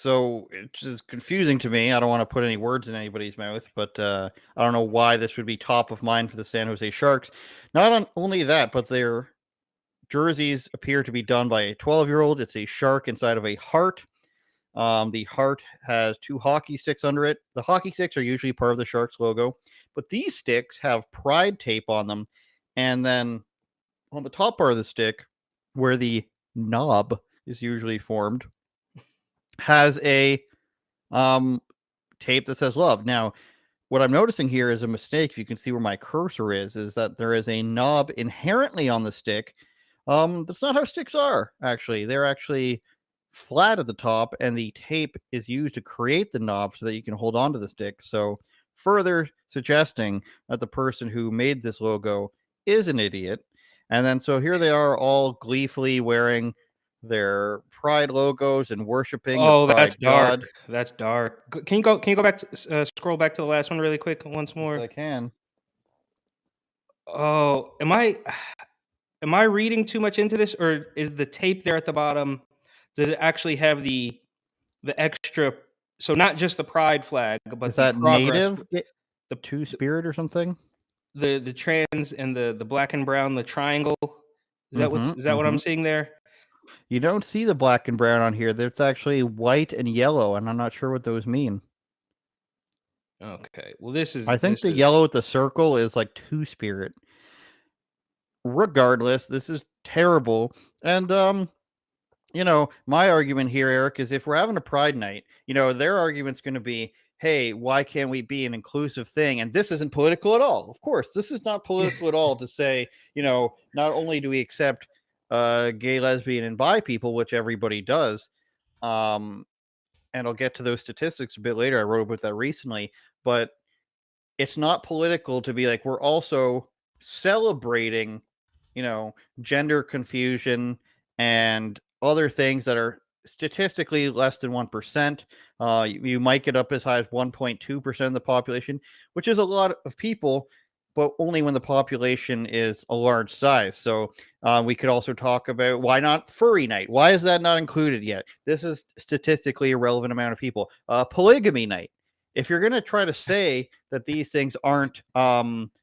So it's just confusing to me. I don't want to put any words in anybody's mouth, but I don't know why this would be top of mind for the San Jose Sharks. Only that, but their jerseys appear to be done by a 12-year-old. It's a shark inside of a heart. The heart has two hockey sticks under it. The hockey sticks are usually part of the Sharks logo, but these sticks have pride tape on them. And then on the top part of the stick, where the knob is usually formed, has a tape that says love. Now, what I'm noticing here is a mistake. If you can see where my cursor is that there is a knob inherently on the stick. That's not how sticks are, actually. They're actually flat at the top, and the tape is used to create the knob so that you can hold on to the stick. So, further suggesting that the person who made this logo is an idiot. And then, so here they are all gleefully wearing their pride logos and worshiping the Oh, that's pride dark. god. That's dark. Can you go back to scroll back to the last one really quick once more? Yes, I can. Oh, am I reading too much into this, or is the tape there at the bottom? Does it actually have the extra? So not just the pride flag, but Is the that progress, native the to spirit or something? the trans and the black and brown, the triangle. Is that what I'm Mm-hmm. seeing there? You don't see the black and brown on here. There's actually white and yellow, and I'm not sure what those mean. Okay. Well, this I think the yellow with the circle is like two spirit. Regardless, this is terrible. And my argument here, Eric, is if we're having a pride night, their argument's going to be, hey, why can't we be an inclusive thing? And this isn't political at all. Of course, this is not political at all to say, not only do we accept gay, lesbian, and bi people, which everybody does, and I'll get to those statistics a bit later. I wrote about that recently, but it's not political to be like, we're also celebrating, gender confusion and other things that are statistically less than 1%. You might get up as high as 1.2% of the population, which is a lot of people, but only when the population is a large size. So we could also talk about, why not furry night? Why is that not included yet? This is statistically a relevant amount of people. Polygamy night. If you're going to try to say that these things aren't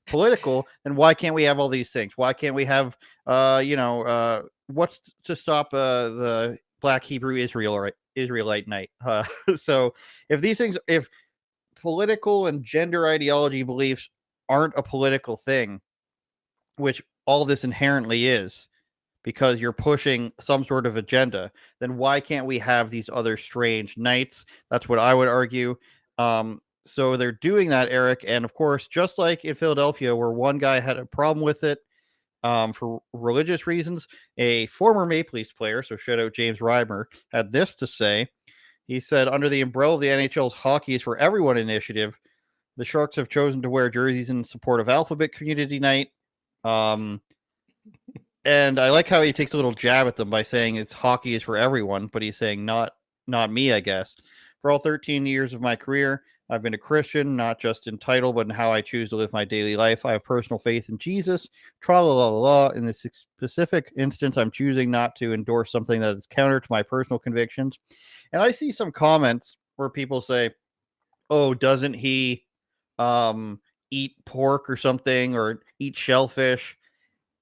political, then why can't we have all these things? Why can't we have, what's to stop the Black Hebrew Israelite night? So if political and gender ideology beliefs aren't a political thing, which all this inherently is, because you're pushing some sort of agenda, then why can't we have these other strange nights? That's what I would argue. So they're doing that, Eric. And of course, just like in Philadelphia, where one guy had a problem with it for religious reasons, a former Maple Leafs player, so shout out James Reimer, had this to say. He said, under the umbrella of the NHL's Hockey is for Everyone initiative, the Sharks have chosen to wear jerseys in support of Alphabet Community Night. And I like how he takes a little jab at them by saying it's hockey is for everyone, but he's saying not me, I guess. For all 13 years of my career, I've been a Christian, not just in title, but in how I choose to live my daily life. I have personal faith in Jesus. Tra la la la. In this specific instance, I'm choosing not to endorse something that is counter to my personal convictions. And I see some comments where people say, "Oh, doesn't he eat pork or something, or eat shellfish?"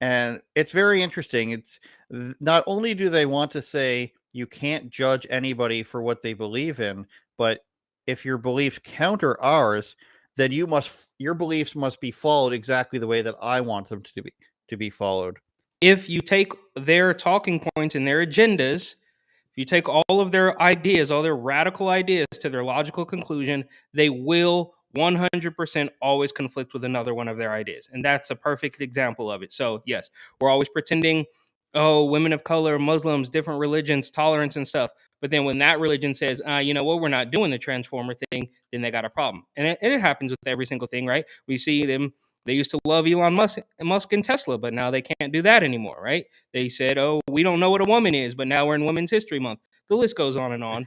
And it's very interesting. It's not only do they want to say you can't judge anybody for what they believe in, but if your beliefs counter ours, then your beliefs must be followed exactly the way that I want them to be followed. If you take their talking points and their agendas, if you take all of their ideas, all their radical ideas to their logical conclusion, they will 100% always conflict with another one of their ideas. And that's a perfect example of it. So, yes, we're always pretending, oh, women of color, Muslims, different religions, tolerance and stuff. But then when that religion says, you know what, we're not doing the transformer thing, then they got a problem. And it happens with every single thing, right? We see them. They used to love Elon Musk and Tesla, but now they can't do that anymore, right? They said, oh, we don't know what a woman is, but now we're in Women's History Month. The list goes on and on.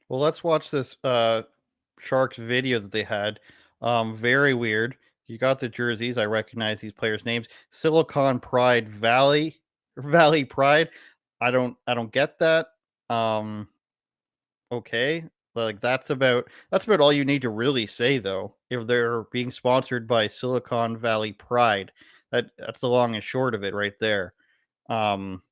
Well, let's watch this Sharks video that they had. Very weird. You got the jerseys. I recognize these players' names. Silicon Pride Valley Pride. I don't get that. okay. Like that's about all you need to really say though. If they're being sponsored by Silicon Valley Pride, that's the long and short of it right there. Um,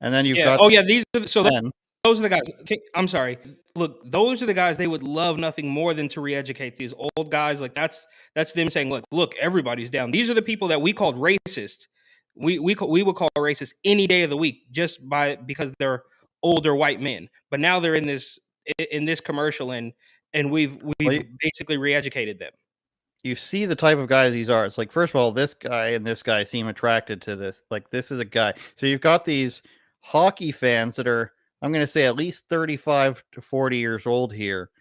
and then you've Yeah. got Oh, yeah. These are so men. those are the guys. Okay, I'm sorry. Look, those are the guys they would love nothing more than to re-educate these old guys. Like that's them saying, look, everybody's down. These are the people that we called racist. We would call racist any day of the week just because they're older white men. But now they're in this commercial and we've Well, basically re-educated them. you see the type of guys these are. It's like, first of all, this guy and this guy seem attracted to this. Like, this is a guy. So you've got these hockey fans that are, I'm going to say, at least 35 to 40 years old here,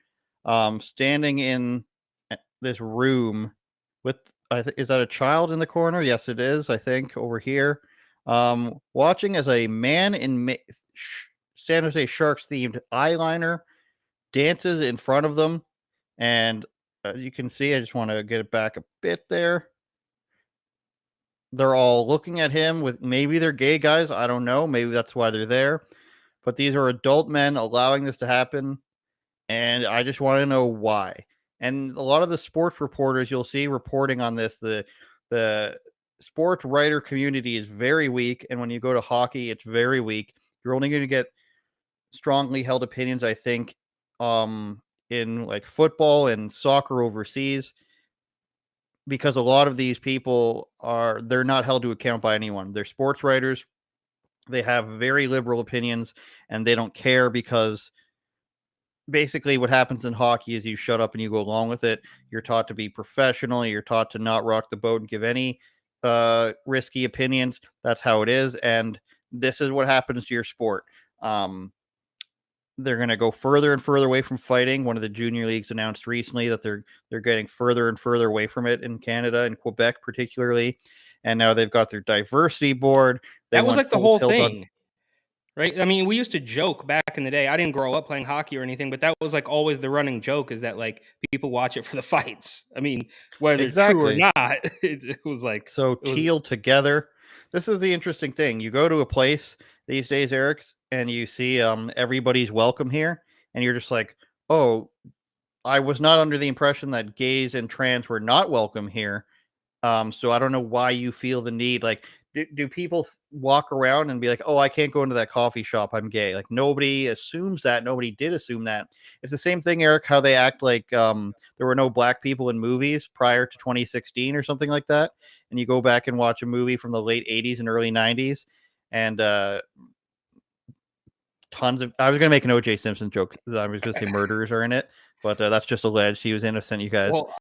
standing in this room with, is that a child in the corner? Yes, it is. I think over here, watching as a man in San Jose Sharks themed eyeliner dances in front of them, and you can see, I just want to get it back a bit there. They're all looking at him with, maybe they're gay guys. I don't know. Maybe that's why they're there. But these are adult men allowing this to happen. And I just want to know why. And a lot of the sports reporters you'll see reporting on this, the sports writer community is very weak. And when you go to hockey, it's very weak. You're only going to get strongly held opinions, I think, in like football and soccer overseas, because a lot of these people they're not held to account by anyone. They're sports writers. They have very liberal opinions and they don't care, because basically what happens in hockey is you shut up and you go along with it. You're taught to be professional. You're taught to not rock the boat and give any risky opinions. That's how it is. And this is what happens to your sport. They're going to go further and further away from fighting. One of the junior leagues announced recently that they're getting further and further away from it in Canada and Quebec particularly. And now they've got their diversity board. They That was went like the full whole tilt on. thing. Right? I mean, we used to joke back in the day. I didn't grow up playing hockey or anything, but that was like always the running joke, is that like people watch it for the fights. I mean, whether it's true or Exactly. not, it was like So it was teal together. This is the interesting thing. You go to a place these days, Eric's, and you see everybody's welcome here, and you're just like, oh, I was not under the impression that gays and trans were not welcome here. So I don't know why you feel the need. Like, do people walk around and be like, oh, I can't go into that coffee shop, I'm gay? Like, nobody assumes that. Nobody did assume that. It's the same thing, Eric, how they act like there were no black people in movies prior to 2016 or something like that. And you go back and watch a movie from the late 80s and early 90s, and tons of, I was going to make an OJ Simpson joke. I was going to say murderers are in it, but that's just alleged. He was innocent, you guys. well,